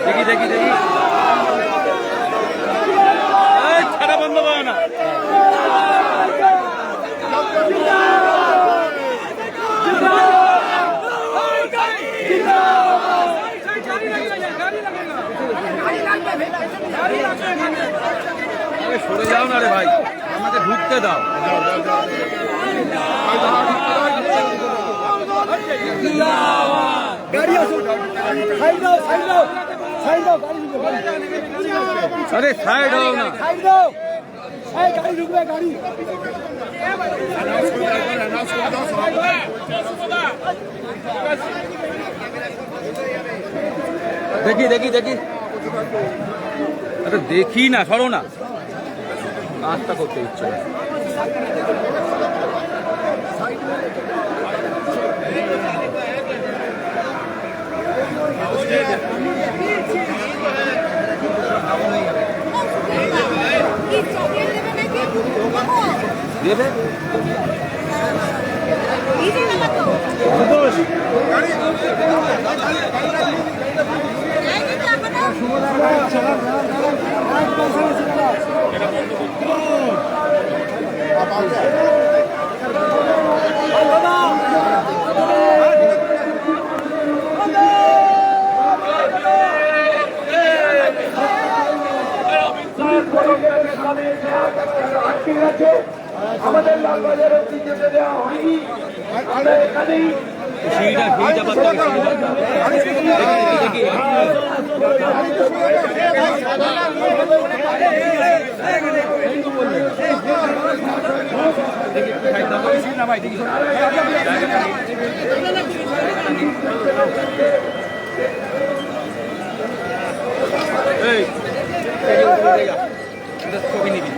দেখি দেখি দেখি ছাড়া বন্ধ করে না। সরে যাও না রে ভাই, আমাকে ঢুকতে দাও। আরে সাইড হও না, গাড়ি ঢুকবে গাড়ি। দেখি দেখি দেখি, আরে দেখি না, সরো না, কাজটা করতে ইচ্ছে। দেবে আমাদের লালবাজার ঐতিহ্যতে দেওয়া হয়নি। আমরা এখানেই ছবি নিবি।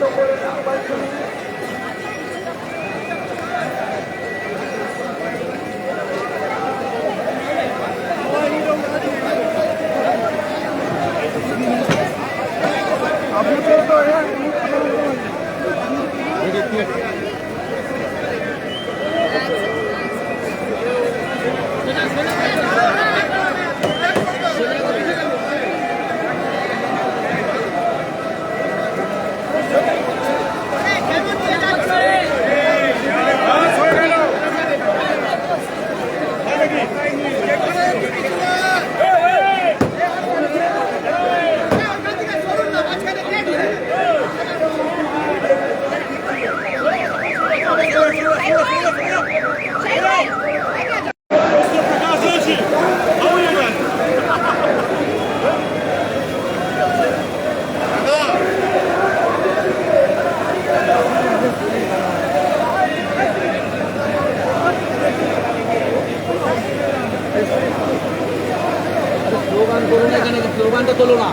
স্লোগান করুন, এখানে স্লোগানটা তোলো না।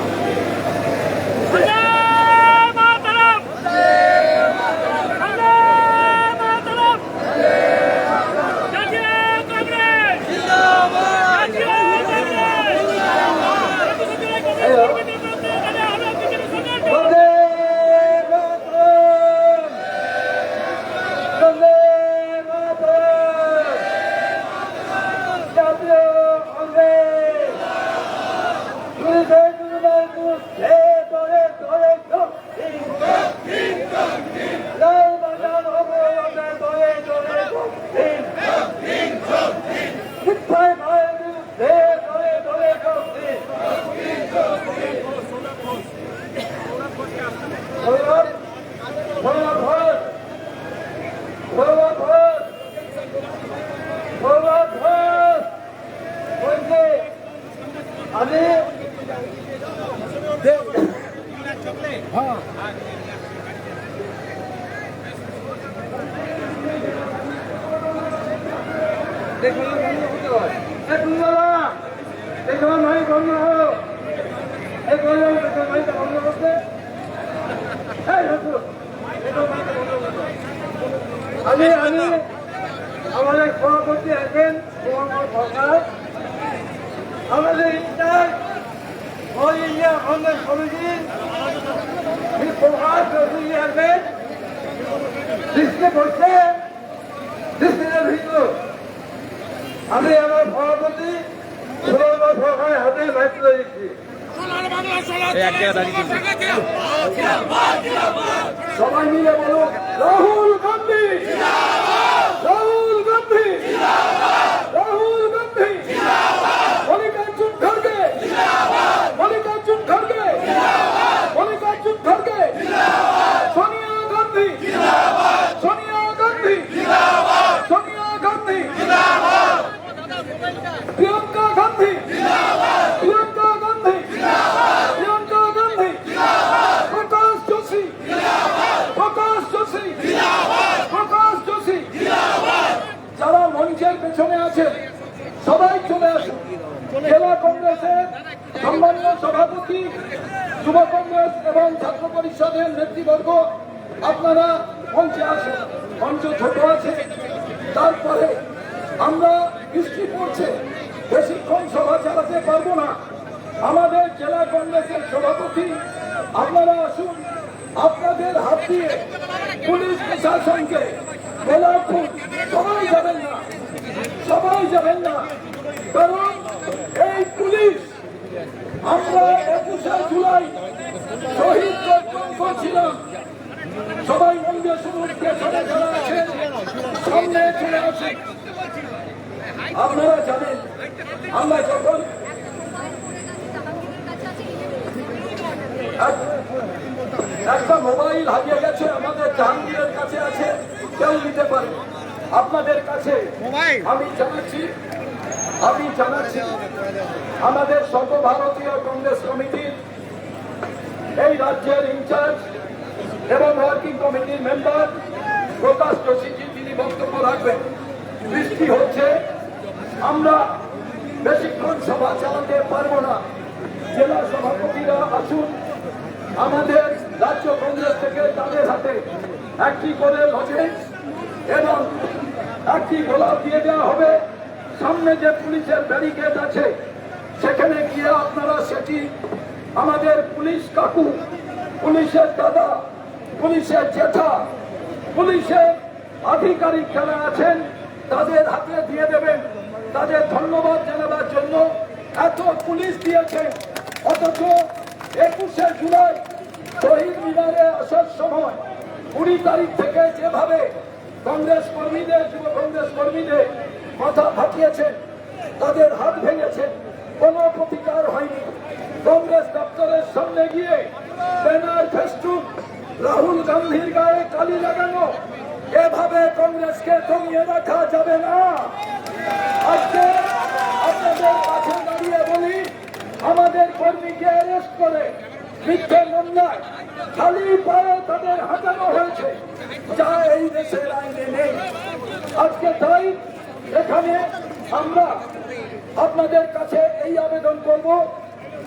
আমাদের সভাপতি আছেন সরকার, আমাদের অল ইন্ডিয়া কংগ্রেস কমিটির প্রভাস চৌধুরী আছেন, দৃষ্টি পড়ছে দৃষ্টির ভিতর আমি আমার সভাপতি সুরেন্দ্র সরকারের হাতে দায়িত্ব দিচ্ছি। এই এক জায়গায় দাঁড়িয়ে সবাই মিলে বলুন রাহুল গান্ধী, রাহুল গান্ধী, রাহুল গান্ধী, মল্লিকার্জুন খড়গে, মল্লিকার্জুন খড়গে, মল্লিকার্জুন খড়গে, সোনিয়া গান্ধী, সোনিয়া গান্ধী, সোনিয়া গান্ধী, প্রিয়াঙ্কা গান্ধী, প্রিয়াঙ্কা গান্ধী, প্রিয়াঙ্কা গান্ধী, প্রকাশ যোশী, প্রকাশ যোশী, প্রকাশ যোশী। যারা মঞ্চের পেছনে আছে সবাই চলে আসুন। জেলা কংগ্রেসের সম্মানীয় সভাপতি, যুব কংগ্রেস এবং ছাত্র পরিষদের নেতৃবর্গ আপনারা মঞ্চে আসুন। মঞ্চ ছোট আছে, তারপরে আমরা বৃষ্টি পড়ছে, বেশিক্ষণ সভা চালাতে পারবো না। আমাদের জেলা কংগ্রেসের সভাপতি আপনারা আসুন, আপনাদের হাত দিয়ে পুলিশ প্রশাসনকে গোলাপ ফুল, সবাই যাবেন না, সবাই যাবেন না, কারণ এই পুলিশ আমরা 21শে জুলাই শহীদ করছিলাম। সবাই মন দিয়ে শুনুন, পেছনে যারা আছেন সামনে চলে আসেন। আপনারা জানেন আমরা যখন একটা মোবাইল হারিয়ে গেছে, আমাদের জাহাঙ্গীরের কাছে আছে, কেউ নিতে পারে। আপনাদের কাছে আমি জানাচ্ছি আমাদের সর্বভারতীয় কংগ্রেস কমিটির এই রাজ্যের ইনচার্জ এবং ওয়ার্কিং কমিটির মেম্বার প্রকাশ যোশীজি, তিনি বক্তব্য রাখবেন। বৃষ্টি হচ্ছে, আমরা বেশিক্ষণ সভা চালাতে পারবো না। জেলা সভাপতিরা আসুন, আমাদের রাজ্য কংগ্রেস থেকে তাদের হাতে একটি করে লজেন্স এবং একটি গোলাপ দিয়ে দেওয়া হবে। সামনে যে পুলিশের ব্যারিকেড আছে সেখানে গিয়ে আপনারা সেটি আমাদের পুলিশ কাকু, পুলিশের দাদা, পুলিশের জেঠা, পুলিশের আধিকারিক যারা আছেন তাদের হাতে দিয়ে দেবেন। তাদের ধন্যবাদ জানাবার জন্য এত পুলিশ দিয়েছে, অথচ 21শে জুলাই শহীদ মিনারে আসার সময় 20 তারিখ থেকে যেভাবে কংগ্রেস কর্মীদের, যুব কংগ্রেস কর্মীদের মাথা ফাটিয়েছেন, তাদের হাত ভেঙেছেন, কোনো প্রতিকার হয়নি। কংগ্রেস দপ্তরের সামনে গিয়ে ব্যানার, ফেস্টুন, রাহুল গান্ধীর গায়ে কালি লাগানো, এভাবে কংগ্রেসকে দমিয়ে রাখা যাবে না। আজকে আপনাদের কাছে দাঁড়িয়ে বলি, আমাদের কর্মীকে অ্যারেস্ট করে মিথ্যে মামলায় খালি পায়ে তাদের হাঁটানো হয়েছে, যা এই দেশের আইনে নেই। আজকে তাই এখানে আমরা আপনাদের কাছে এই আবেদন করব,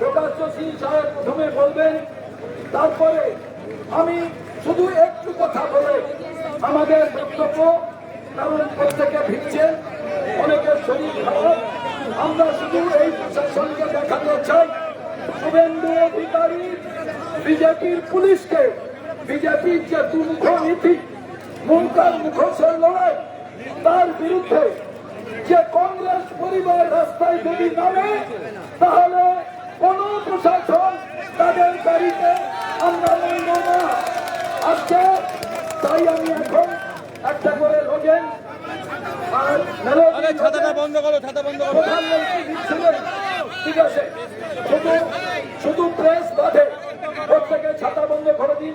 প্রকাশ যোশী সাহেব প্রথমে বলবেন, তারপরে আমি শুধু একটু কথা বলে আমাদের বক্তব্য, কারণ প্রত্যেকে ভিড়ছেন, অনেকের শরীর খারাপ। আমরা শুধু এই প্রশাসনকে দেখাতে চাই, শুভেন্দু অধিকারী বিজেপির পুলিশকে, বিজেপির যে দুর্মুখ নীতি, মুখের মুখোশের লড়াই, তার বিরুদ্ধে যে কংগ্রেস পরিবার রাস্তায় যদি নামে, তাহলে কোন প্রশাসন তাদের বাড়িতে আমরা মানব না। আজকে তাই আমি এখন একটা করে লোকেন আর ছাতাটা বন্ধ করো, ছাতা বন্ধ করো। প্রধানমন্ত্রী দিচ্ছিলেন, ঠিক আছে, শুধু প্রেস বাদে প্রত্যেকে ছাতা বন্ধ করে দিন।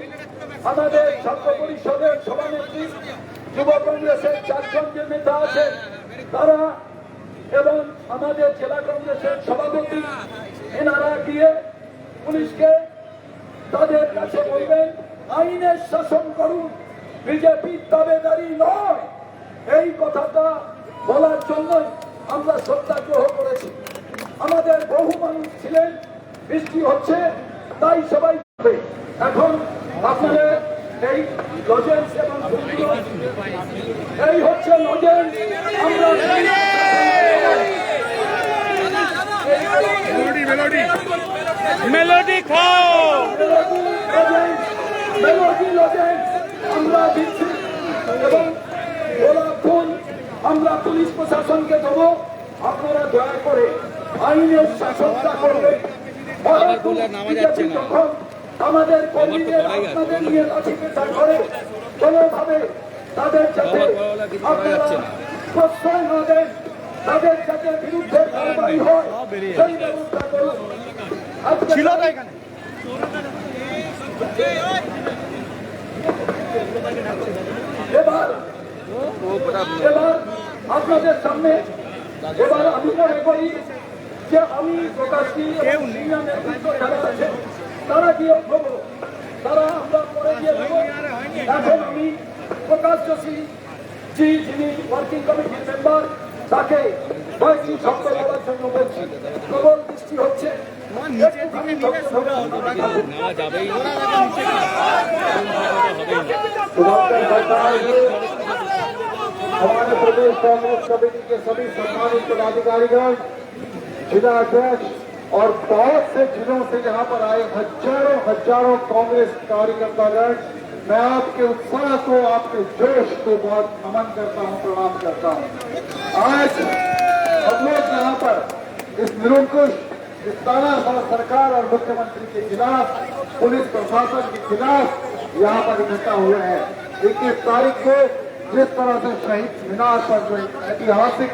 আমাদের ছাত্র পরিষদের সভানেত্রী, যুব কংগ্রেসের 4 জন যে নেতা আছে তারা এবং আমাদের জেলা কংগ্রেসের সভাপতি, এনারা গিয়ে পুলিশকে তাদের কাছে বলবেন আইনের শাসন করুন, বিজেপির দাবেদারি নয়। এই কথাটা বলার জন্যই আমরা সত্যাগ্রহ করেছি। আমাদের বহু মানুষ ছিলেন, বৃষ্টি হচ্ছে তাই সবাই এখন আপনাদের এই লজেন্স এবং এই হচ্ছে লজেন্স। আমরা মেলোডি খাও, মেলোডি লজেন্স আমরা দিচ্ছি এবং গোলাপ ফুল আমরা পুলিশ প্রশাসনকে দেবো। আপনারা দয়া করে আইনের শাসনটা করবেন। আবার বলে আর নামা যাচ্ছে না। যখন আমাদের কর্মীদের আপনাদের নিয়ে লাঠিপেটা করে কোনোভাবে তাদের যাতে আপনারা প্রশ্রয় না দেন, তাদের যাতে বিরুদ্ধে কারবাই হয় সেই ব্যবস্থা করুন। ছিল না এখানে এবার আপনাদের সামনে এবার আমি মনে করি যে আমি প্রকাশী নেতৃত্ব যারা আছে তারা গিয়ে দেবো, তারা আমরা পরে গিয়ে দেবো। এখন আমি প্রকাশ যোশী যিনি ওয়ার্কিং কমিটির মেম্বার, তাকে কয়েকটি শব্দ বলার জন্য বলছি। প্রবল বৃষ্টি হচ্ছে, একটুখানি নেওয়া যাবেই না। हमारे प्रदेश कांग्रेस कमेटी के सभी सम्मानित पदाधिकारीगण, जिला अध्यक्ष और बहुत से जिलों से यहाँ पर आए हजारों कांग्रेस कार्यकर्तागण, मैं आपके उत्साह को, आपके जोश को बहुत नमन करता हूँ, प्रणाम करता हूँ। आज हम लोग यहाँ पर इस निरंकुश, इस तानाशाह सरकार और मुख्यमंत्री के खिलाफ, पुलिस प्रशासन के खिलाफ यहाँ पर इकट्ठा हुए हैं। 21 तारीख को जिस तरह से शहीद मीनार पर जो ऐतिहासिक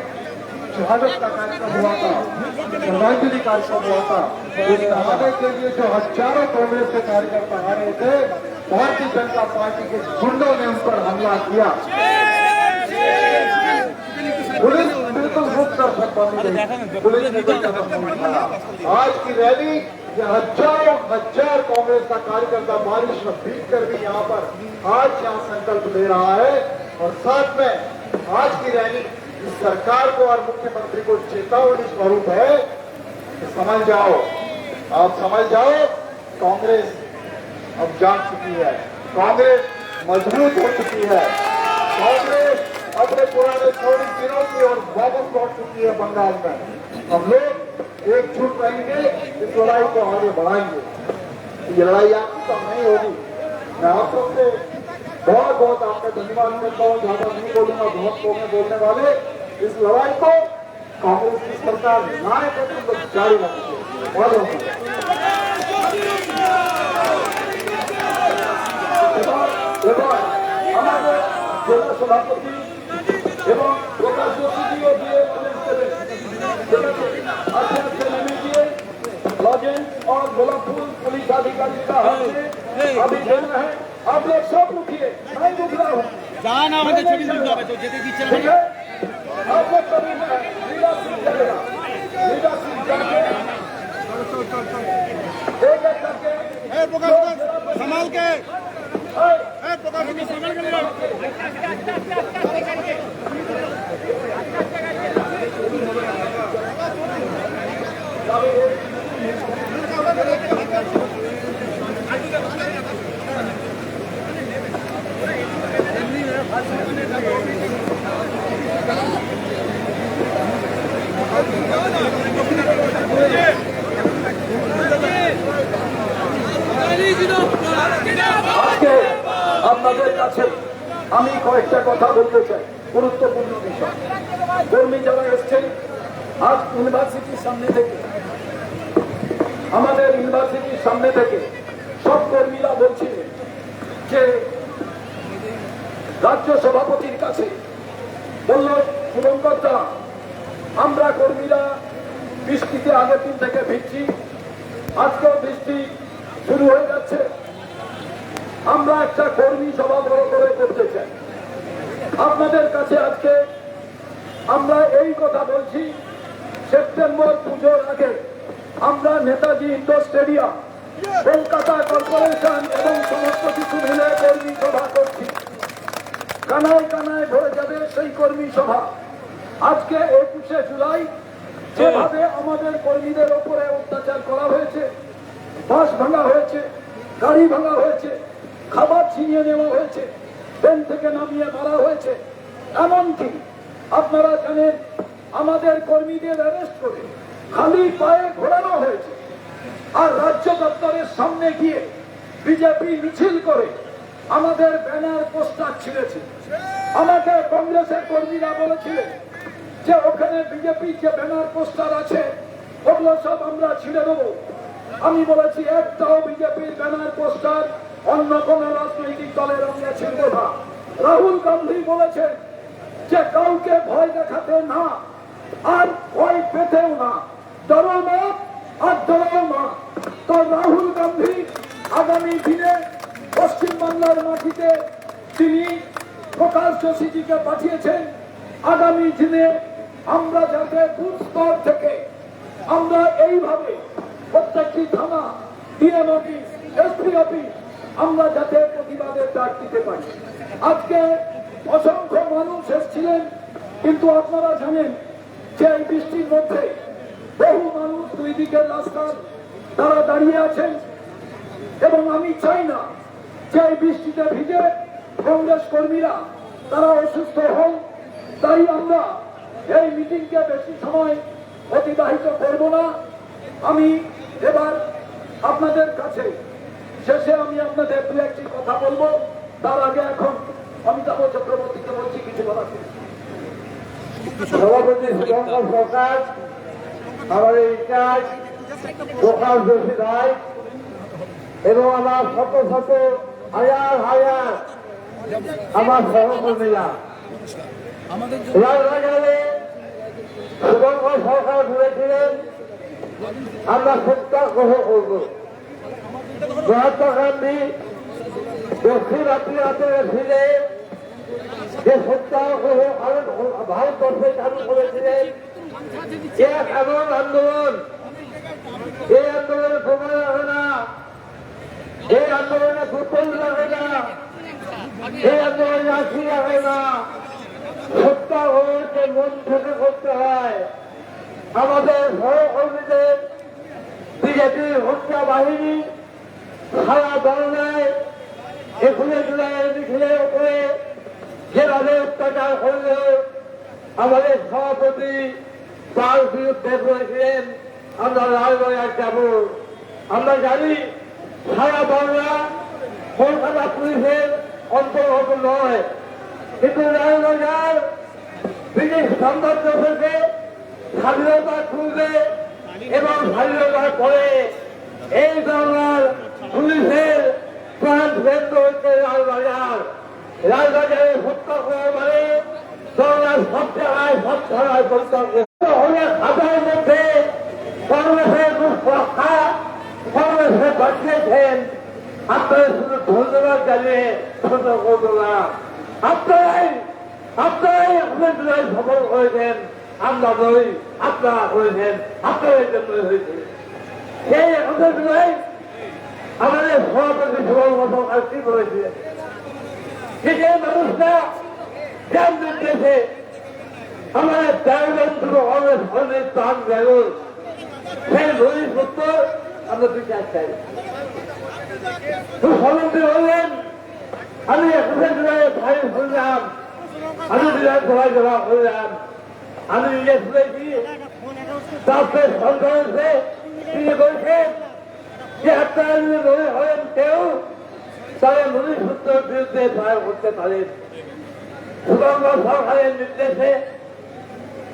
शहादत का कार्यक्रम हुआ था, श्रद्धांजलि कार्यक्रम हुआ था, उस शहादत के लिए जो हजारों कांग्रेस के कार्यकर्ता आ रहे थे, भारतीय जनता पार्टी के गुंडों ने उन पर हमला किया। पुलिस बिल्कुल रुक कर सकता नहीं, पुलिस ने कोई कदम नहीं उठाया। आज की रैली ये हजार कांग्रेस का कार्यकर्ता बारिश में भीग कर भी यहाँ पर आज यहाँ संकल्प ले रहा है। और साथ में आज की रैली इस सरकार को और मुख्यमंत्री को चेतावनी स्वरूप है कि समझ जाओ, आप समझ जाओ, कांग्रेस अब जाग चुकी है, कांग्रेस मजबूत हो चुकी है, कांग्रेस अपने पुराने चोरी दिनों की ओर वापस लौट चुकी है बंगाल में। हम लोग एकजुट रहेंगे, इस लड़ाई को आगे बढ़ाएंगे। ये लड़ाई आपकी कम नहीं होगी। मैं आप सबसे बहुत बहुत आपका धन्यवाद करता हूँ। ज्यादा नहीं बोलूंगा, बहुत लोग हैं बोलने वाले। इस लड़ाई को कांग्रेस की सरकार लाए तो तुम लोग जारी रखेंगे। बहुत हमारे जिला सभापति এবং প্রকাশ যোশীজিও দিয়ে अध्यक्ष नेमे दिए लॉजेंस और गोलाप फूल पुलिस अधिकारी का अभी देना है। आप लोग सब रुकिए, मैं रुक रहा हूँ। জানা আমাদের ছবি তুলতে হবে, তো যেতে দিচ্ছে না। ठीक है, आप लोग कभी लीडरशिप चलेगा, लीडरशिप जाके एक एक करके संभाल के আজকে আপনাদের কাছে আমি কয়েকটা কথা বলতে চাই, গুরুত্বপূর্ণ বিষয়। কর্মী যারা এসছেন আজ ইউনিভার্সিটির সামনে থেকে, আমাদের ইউনিভার্সিটির সামনে থেকে সব কর্মীরা বলছিলেন যে রাজ্য সভাপতির কাছে বলল, শুভঙ্করদা, আমরা কর্মীরা বৃষ্টিতে আগের দিন থেকে ভিজছি, আজকেও বৃষ্টি শুরু হয়ে যাচ্ছে, আমরা একটা কর্মী সভা বড় করে করতে চাই। আপনাদের কাছে আজকে আমরা এই কথা বলছি, সেপ্টেম্বর পুজোর আগে আমরা Netaji indoor stadium, Kolkata corporation এবং সমস্ত কিছু মিলে কর্মী সভা করছি। কানায় কানায় ভরে যাবে সেই কর্মী সভা। আজকে 21শে জুলাই যেভাবে আমাদের কর্মীদের উপরে অত্যাচার করা হয়েছে, বাস ভাঙা হয়েছে, গাড়ি ভাঙা হয়েছে, খাবার ছিনিয়ে নেওয়া হয়েছে, ট্রেন থেকে নামিয়ে মারা হয়েছে, এমনকি আপনারা জানেন আমাদের কর্মীদের অ্যারেস্ট করে খালি পায়ে ঘোরানো হয়েছে। আর রাজ্য দপ্তরের সামনে গিয়ে বিজেপি মিছিল করে আমাদের ব্যানার পোস্টার ছিঁড়েছে। আমাকে কংগ্রেসের কর্মীরা বলেছিলেন যে ওখানে বিজেপি যে ব্যানার পোস্টার আছে ওগুলো সব আমরা ছিঁড়ে দেবো। আমি বলেছি একটাও বিজেপির ব্যানার পোস্টার অন্য কোন রাজনৈতিক দলের আমরা ছিঁড়ব না। রাহুল গান্ধী বলেছেন যে কাউকে ভয় দেখাতে না আর ভয় পেতেও না, ডরো না আর ডরাও না। তো রাহুল গান্ধী আগামী দিনে পশ্চিমবাংলার মাটিতে তিনি প্রকাশ যোশীজিকে পাঠিয়েছেন। আগামী দিনে আমরা যাতে বুথ স্তর থেকে আমরা এইভাবে প্রত্যেকটি থানা, ডিএম অফিস, এসপি অফিস আমরা যাতে প্রতিবাদের ডাক দিতে পারি। আজকে অসংখ্য মানুষ এসেছিলেন, কিন্তু আপনারা জানেন যে এই বৃষ্টির মধ্যে বহু মানুষ দুই দিকের রাস্তার তারা দাঁড়িয়ে আছেন এবং আমি চাই না যে এই বৃষ্টিতে ভিজে কংগ্রেস কর্মীরা তারা অসুস্থ হন। তাই আমরা এই মিটিংকে বেশি সময় অতিবাহিত করব না। আমি এবার আপনাদের কাছে শেষে আমি আপনাদের দু একটি কথা বলবো। তার আগে এখন অমিতাভ চক্রবর্তীকে বলছি কিছু কথা। সভাপতি শুভঙ্কর সরকার, আমাদের ইনচার্জ প্রকাশ যোশী রায় এবং আমার শত শত হাজার হাজার আমার সহকর্মীরা রাজবাজারে শুভঙ্কর সরকার বলেছিলেন আমরা সত্যাগ্রহ করব। মহাত্মা গান্ধী দক্ষিণ আফ্রিকাতে ফিরে যে সত্যাগ্রহ ভারতবর্ষে চালু করেছিলেন, এক এমন আন্দোলন, এই আন্দোলনে প্রমাণ রাখে না, এই আন্দোলনে দুর্বল রাখে না, এই আন্দোলনে আশি রাখে না। সত্যাগ্রহকে মন থেকে করতে হয়। আমাদের সহকর্মীদের বিজেপির হত্যা বাহিনী সারা বাংলায় 21 জুলাইয়ের মিছিলের উপরে যেভাবে অত্যাচার করলেও আমাদের সভাপতি তার বিরুদ্ধে বলেছিলেন আমরা রাজবাজার যাব। আমরা জানি সারা বাংলা কলকাতা পুলিশের অন্তর্গত নয়, কিন্তু রাজবাজার ব্রিটিশ সাম্রাজ্য থেকে স্বাধীনতা খুলবে এবং স্বাধীনতার পরে এই বাংলার পুলিশের প্রাণ কেন্দ্র হচ্ছে লালবাজার। লালবাজারের সত্যাগ্রহ মানে বাংলার সব জায়গায় সব জায়গায় সত্যাগ্রহ হলে খাতার মধ্যে কংগ্রেসের রক্ষা কংগ্রেসে বাঁচিয়েছেন। আপনারা শুধু ধন্যবাদ জানিয়ে ছোট করবো না, আপনারাই আপনারাই সফল করেছেন। আমরা নই, আপনারা করেছেন, আপনাদের জন্য হয়েছে। সেই 21 জুলাই আমাদের সভাপতি শুভঙ্কর সরকার কি করেছিলেন? দেশের মানুষরা জ্ঞান নির্দেশে আমাদের 13 জন কংগ্রেস কর্মীর প্রাণ গেল। সেই নথিপত্র আমরা বিচার চাই। সভাপতি বললেন আমি 21 জুলাই ফাইল করলাম, আমি বিধানসভায় জমা করলাম, আমি নিজে শুনেছি। তারপরে সরকারে তিনি বলছেন যে আপনারা যদি মনে হলেন কেউ তাহলে নথিপত্রের বিরুদ্ধে ফাইল করতে পারেন। শুভঙ্কর সরকারের নির্দেশে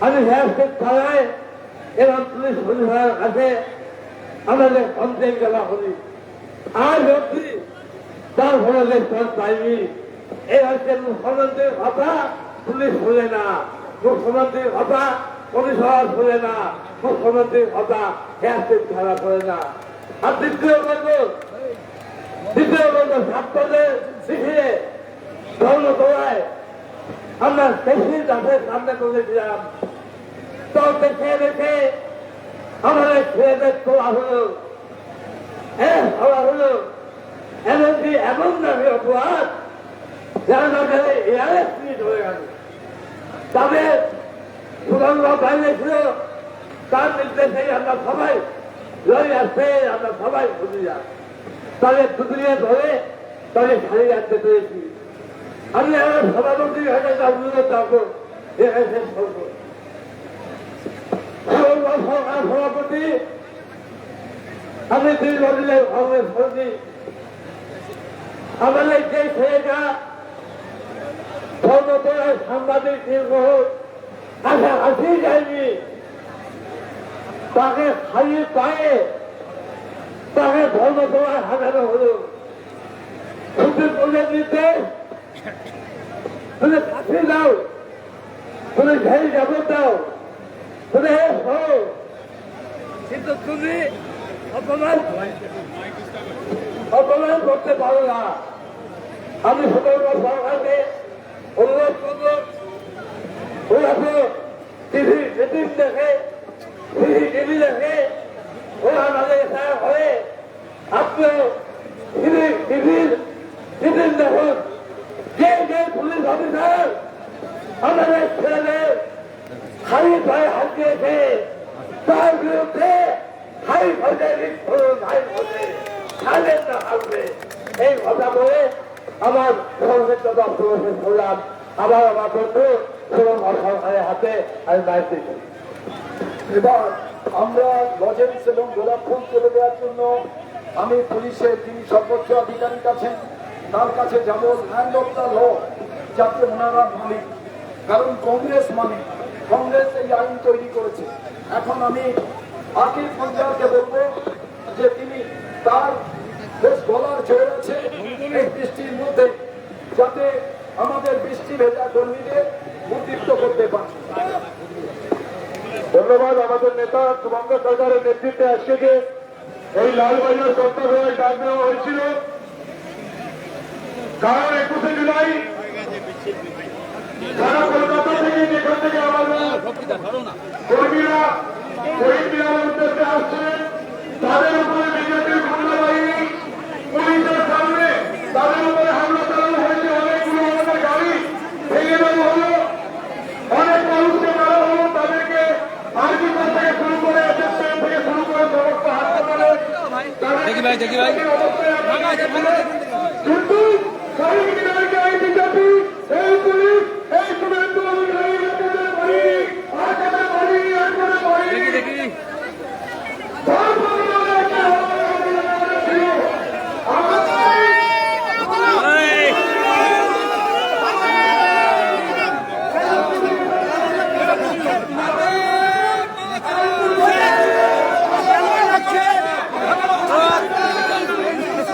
আমি হেয়ারস্টেট থানায় এবং পুলিশ পরিবারের কাছে আমাদের কমপ্লেন জমা করি। আজ অব্দি তার ফলে রেসপন্স পাইনি। এই হচ্ছে মুখ্যমন্ত্রীর কথা, পুলিশ শুনে না। মুখ্যমন্ত্রীর কথা পরিষদ শুনে না। মুখ্যমন্ত্রীর কথা হেয়ারস্টেট থানা করে না। আর দ্বিতীয় বলবো ছাত্রদের শিখিয়ে ধর্মতলায় আমরা বেশি দাসের সামনে করেছিলাম। তো দেখে আমাদের ছেলেদের তোলা হলো, হলো এমনকি এমন নামে অপরাধ যার মাঝে এয়ারস্ট্রিট হয়ে গেল। তাদের সুগন্ধ বাইরে ছিল, তার নির্দেশে আমরা সবাই লড়ে আসছে, আমরা সবাই খুঁজে যাই। তাদের দুদিনে ধরে তাদের ছাড়িয়ে রাখতে পেরেছি। আমি আমার সভাপতির হাতে তার অনুরোধ রাখবো, এখানে শেষ করবো। সরকার সভাপতি আমি দীর্ঘদিনের কংগ্রেস কর্মী। আমাদের যে ছেলেটা ধর্মতলায় সাংবাদিক নির্বাহ কাছাকাছি যায়নি, তাকে খালি পায়ে তাকে ধর্মসভায় হাজানো হলো। সুপ্রিম কোর্টের নির্দেশ, তুমি ফাঁসি দাও, তুমি জেল যাবত দাও, তুমি হও, কিন্তু তুমি অপমান করতে পারো না। আমি সতর্ক সরকারকে অনুরোধ করব, ওরা তো টিভি মিটিং দেখে, টিভি দেখে, ওরা আমাদের সারা হয়ে আপনিও টিভির মিটিং দেখুন। যে পুলিশ অফিসার আমাদের ছেলেদের খালি পায়ে হাত দিয়েছে, তার বিরুদ্ধে হাইকোর্টে রিট করুন, হাইকোর্টে ছাড়েন না হারবে। এই কথা বলে আমার সংক্ষিপ্ত বক্তব্য শেষ করলাম। আবার আমার বন্ধু এবং সরকারের হাতে আমি দায়িত্ব দিচ্ছি। এবার আমরা লজেন্স এবং গোলাপ ফুল তুলে দেওয়ার জন্য আমি পুলিশের যিনি সর্বোচ্চ আধিকারিক আছেন তার কাছে যাব, ল্যান্ড অফ দ্য ল, যাতে ওনারা মালিক, কারণ কংগ্রেস মালিক, কংগ্রেস এই আইন তৈরি করেছে। এখন আমি আকিব পঞ্জাবকে বলবো যে তিনি তার বেশ বলার জোর আছে এই বৃষ্টির মধ্যে, যাতে আমাদের বৃষ্টি ভেজা কর্মীদের উদ্দীপ্ত করতে পারে। ধন্যবাদ আমাদের নেতা শুভঙ্কর সরকারের নেতৃত্বে আজকে এই লালবাজার সত্যাগ্রহের ডাক দেওয়া হয়েছিল। কারণ 21শে জুলাই সারা কলকাতা থেকে যেখান থেকে আমাদের কর্মীরা শহীদ মিনারের উদ্দেশ্যে আসছেন, তাদের উপরে বিজেপির হামলা বাহিনী পুলিশের সামনে তাদের উপরে হামলা চালানো হয়েছে। অনেকগুলো আমাদের গাড়ি ভেঙে দেওয়া হলো, অনেক মানুষকে মারা হলো, তাদেরকে আর্মি থেকে শুরু করে এসএসএন থেকে শুরু করে সমস্ত হাসপাতালে দেখি ভাই কিন্তু শহীদ